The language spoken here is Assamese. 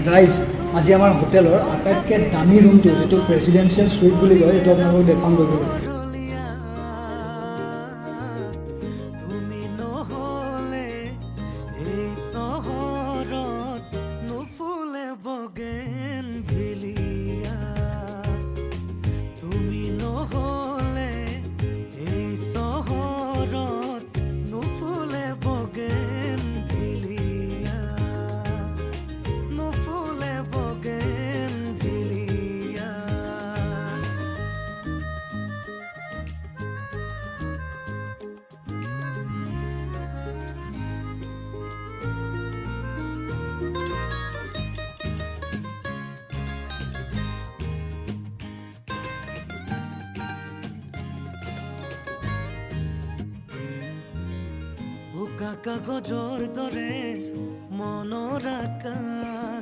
ৰাইজ আজি আমাৰ হোটেলৰ আটাইতকৈ দামী ৰুমটো যিটো প্ৰেচিডেঞ্চিয়েল সুইট বুলি কয় এইটো আপোনালোকক দেখুৱাম কৰিবলৈ। তুমি নহলে এই চহৰত নুফুলে বগেন ভিলিয়া, তুমি নহলে এই চহৰত নুফুলে বগেন ভিলিয়া, নুফুলে বগেন ভিলিয়া। বোকা কাগজৰ দৰে মনৰ আকাশ